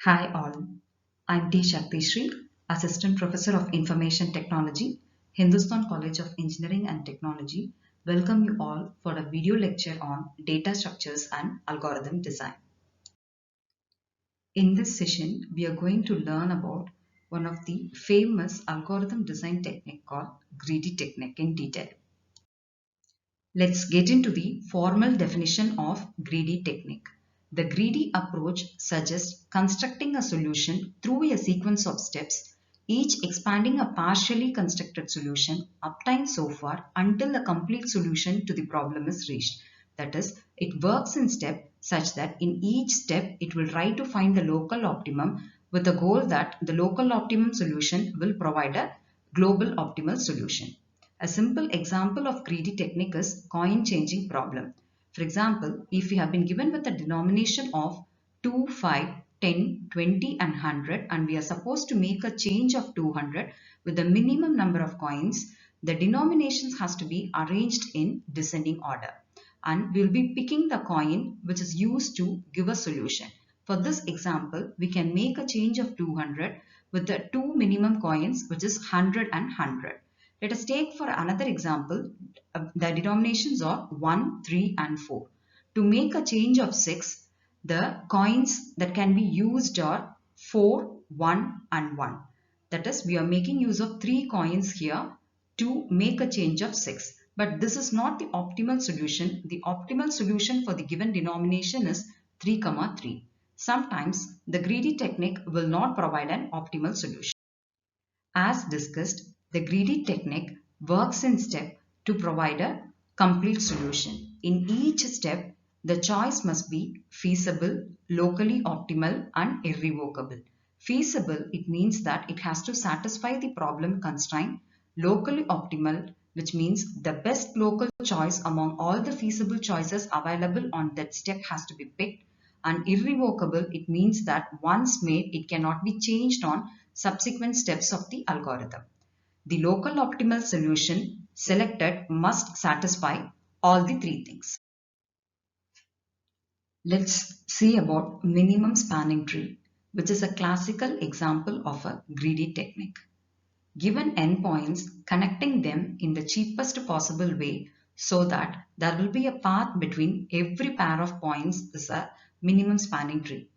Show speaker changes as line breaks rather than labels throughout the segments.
Hi all, I'm T. Shaktishri, Assistant Professor of Information Technology, Hindustan College of Engineering and Technology. Welcome you all for a video lecture on data structures and algorithm design. In this session, we are going to learn about one of the famous algorithm design technique called greedy technique in detail. Let's get into the formal definition of greedy technique. The greedy approach suggests constructing a solution through a sequence of steps, each expanding a partially constructed solution obtained so far until the complete solution to the problem is reached. That is, it works in steps such that in each step it will try to find the local optimum with the goal that the local optimum solution will provide a global optimal solution. A simple example of greedy technique is coin changing problem. For example, if we have been given with a denomination of 2, 5, 10, 20 and 100 and we are supposed to make a change of 200 with the minimum number of coins, the denominations has to be arranged in descending order. And we will be picking the coin which is used to give a solution. For this example, we can make a change of 200 with the two minimum coins which is 100 and 100. Let us take for another example, the denominations are 1, 3 and 4. To make a change of 6, the coins that can be used are 4, 1 and 1. That is, we are making use of 3 coins here to make a change of 6. But this is not the optimal solution. The optimal solution for the given denomination is 3, 3. Sometimes the greedy technique will not provide an optimal solution. As discussed, the greedy technique works in step to provide a complete solution. In each step, the choice must be feasible, locally optimal, and irrevocable. Feasible, it means that it has to satisfy the problem constraint. Locally optimal, which means the best local choice among all the feasible choices available on that step has to be picked. And irrevocable, it means that once made, it cannot be changed on subsequent steps of the algorithm. The local optimal solution selected must satisfy all the three things. Let's see about minimum spanning tree, which is a classical example of a greedy technique. Given endpoints, connecting them in the cheapest possible way so that there will be a path between every pair of points is a minimum spanning tree.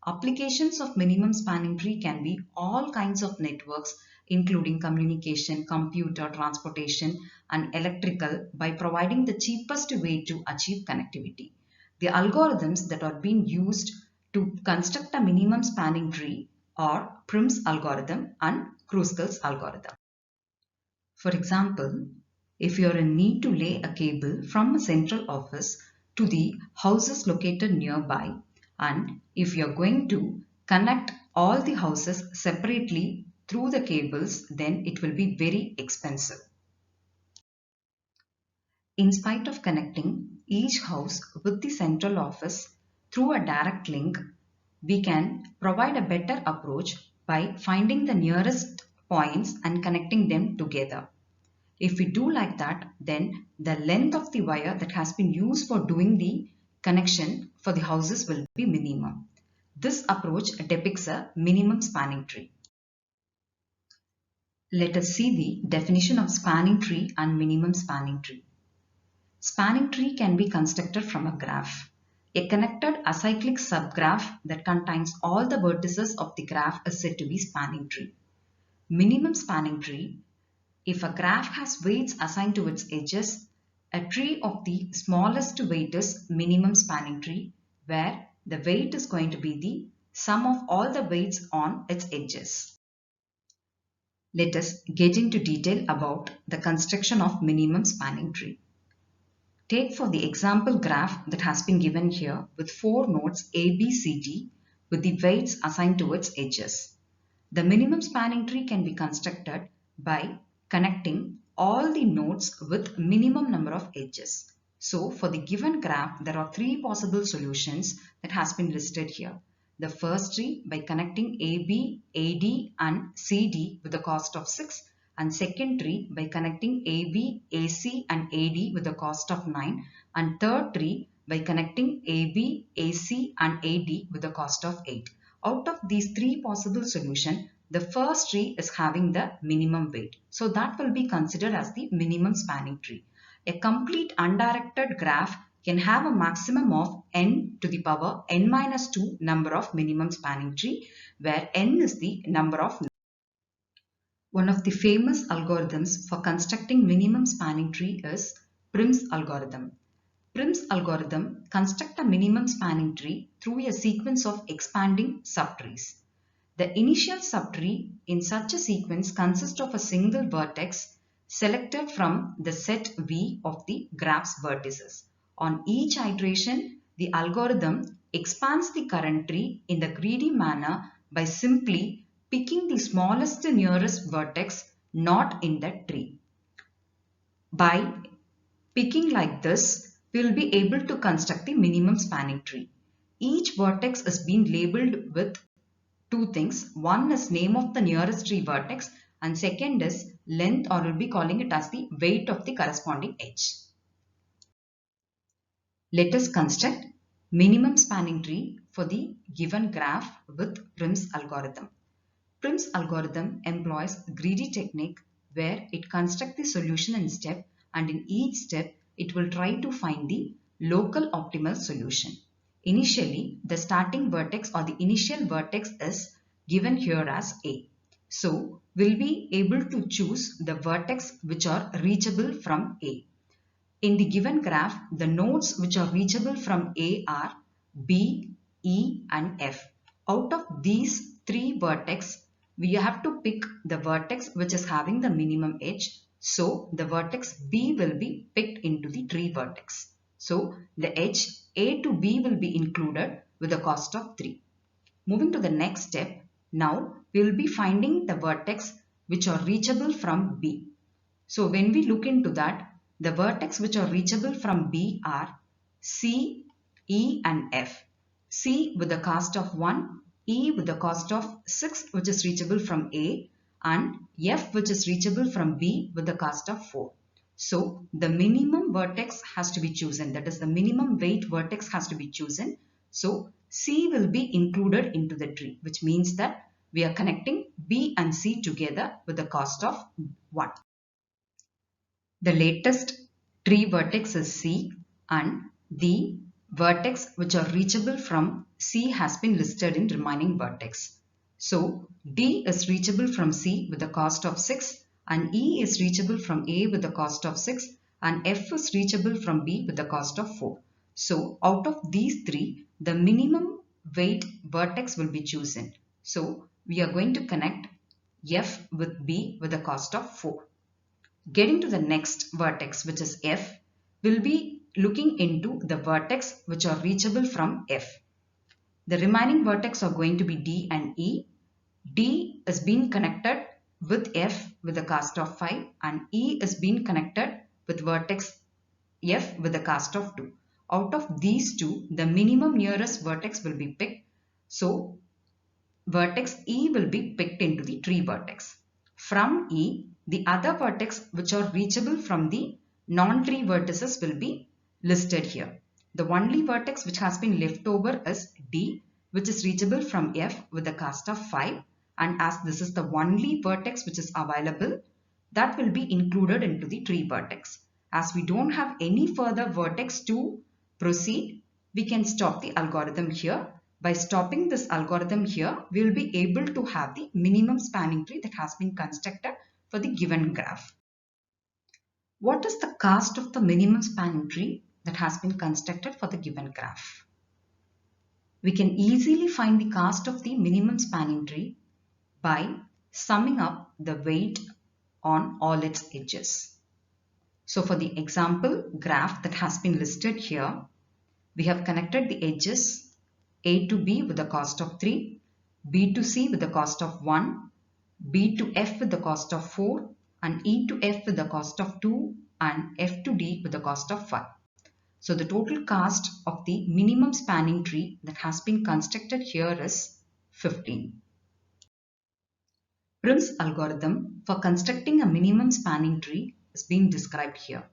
Applications of minimum spanning tree can be all kinds of networks including communication, computer, transportation and electrical by providing the cheapest way to achieve connectivity. The algorithms that are being used to construct a minimum spanning tree are Prim's algorithm and Kruskal's algorithm. For example, if you are in need to lay a cable from a central office to the houses located nearby, and if you are going to connect all the houses separately through the cables, then it will be very expensive. In spite of connecting each house with the central office through a direct link, we can provide a better approach by finding the nearest points and connecting them together. If we do like that, then the length of the wire that has been used for doing the connection for the houses will be minimum. This approach depicts a minimum spanning tree. Let us see the definition of spanning tree and minimum spanning tree. Spanning tree can be constructed from a graph. A connected acyclic subgraph that contains all the vertices of the graph is said to be spanning tree. Minimum spanning tree. If a graph has weights assigned to its edges, a tree of the smallest weight is minimum spanning tree, where the weight is going to be the sum of all the weights on its edges. Let us get into detail about the construction of minimum spanning tree. Take for the example graph that has been given here with 4 nodes A, B, C, D with the weights assigned to its edges. The minimum spanning tree can be constructed by connecting all the nodes with minimum number of edges. So for the given graph, there are 3 possible solutions that has been listed here. The first tree by connecting AB, AD and CD with the cost of 6, and second tree by connecting AB, AC and AD with the cost of 9, and third tree by connecting AB, AC and AD with the cost of 8. Out of these three possible solutions, the first tree is having the minimum weight. So that will be considered as the minimum spanning tree. A complete undirected graph can have a maximum of n to the power n minus 2 number of minimum spanning tree, where n is the number of. One of the famous algorithms for constructing minimum spanning tree is Prim's algorithm. Prim's algorithm constructs a minimum spanning tree through a sequence of expanding subtrees. The initial subtree in such a sequence consists of a single vertex selected from the set V of the graph's vertices. On each iteration, the algorithm expands the current tree in the greedy manner by simply picking the smallest nearest vertex not in that tree. By picking like this, we will be able to construct the minimum spanning tree. Each vertex is being labeled with two things. One is name of the nearest tree vertex and second is length, or we'll be calling it as the weight of the corresponding edge. Let us construct minimum spanning tree for the given graph with Prim's algorithm. Prim's algorithm employs greedy technique where it constructs the solution in step, and in each step it will try to find the local optimal solution. Initially, the starting vertex or the initial vertex is given here as A. So, we'll be able to choose the vertex which are reachable from A. In the given graph, the nodes which are reachable from A are B, E and F. Out of these three vertex, we have to pick the vertex which is having the minimum edge. So the vertex B will be picked into the tree vertex. So the edge A to B will be included with the cost of 3. Moving to the next step, now we will be finding the vertex which are reachable from B. So when we look into that, the vertex which are reachable from B are C, E and F. C with the cost of 1, E with the cost of 6 which is reachable from A, and F which is reachable from B with the cost of 4. So the minimum vertex has to be chosen, that is the minimum weight vertex has to be chosen. So C will be included into the tree, which means that we are connecting B and C together with the cost of 1. The latest tree vertex is C, and the vertex which are reachable from C has been listed in remaining vertex. So D is reachable from C with the cost of 6, and E is reachable from A with the cost of 6, and F is reachable from B with the cost of 4. So out of these three, the minimum weight vertex will be chosen. So we are going to connect F with B with the cost of 4. Getting to the next vertex, which is F, we'll be looking into the vertex which are reachable from F. The remaining vertex are going to be D and E. D is being connected with F with the cost of 5, and E is being connected with vertex F with the cost of 2. Out of these two, the minimum nearest vertex will be picked. So vertex E will be picked into the tree vertex. From E, the other vertex which are reachable from the non-tree vertices will be listed here. The only vertex which has been left over is D, which is reachable from F with the cost of 5, and as this is the only vertex which is available, that will be included into the tree vertex. As we don't have any further vertex to proceed, we can stop the algorithm here. By stopping this algorithm here, we will be able to have the minimum spanning tree that has been constructed for the given graph. What is the cost of the minimum spanning tree that has been constructed for the given graph? We can easily find the cost of the minimum spanning tree by summing up the weight on all its edges. So for the example graph that has been listed here, we have connected the edges A to B with the cost of 3, B to C with the cost of 1, B to F with the cost of 4, and E to F with the cost of 2, and F to D with the cost of 5. So the total cost of the minimum spanning tree that has been constructed here is 15. Prim's algorithm for constructing a minimum spanning tree is being described here.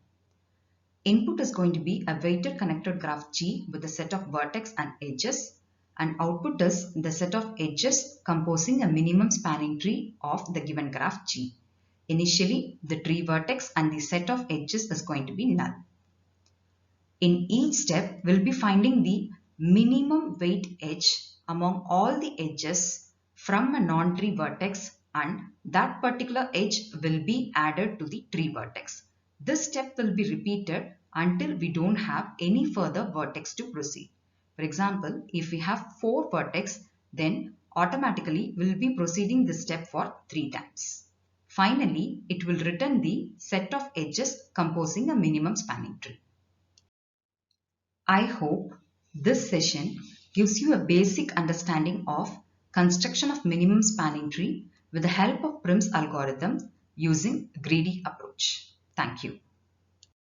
Input is going to be a weighted connected graph G with a set of vertex and edges. and output is the set of edges composing a minimum spanning tree of the given graph G. Initially, the tree vertex and the set of edges is going to be null. In each step, we'll be finding the minimum weight edge among all the edges from a non-tree vertex, and that particular edge will be added to the tree vertex. This step will be repeated until we don't have any further vertex to proceed. For example, if we have 4 vertex, then automatically we'll be proceeding this step for 3 times. Finally, it will return the set of edges composing a minimum spanning tree. I hope this session gives you a basic understanding of construction of minimum spanning tree with the help of Prim's algorithm using greedy approach. Thank you.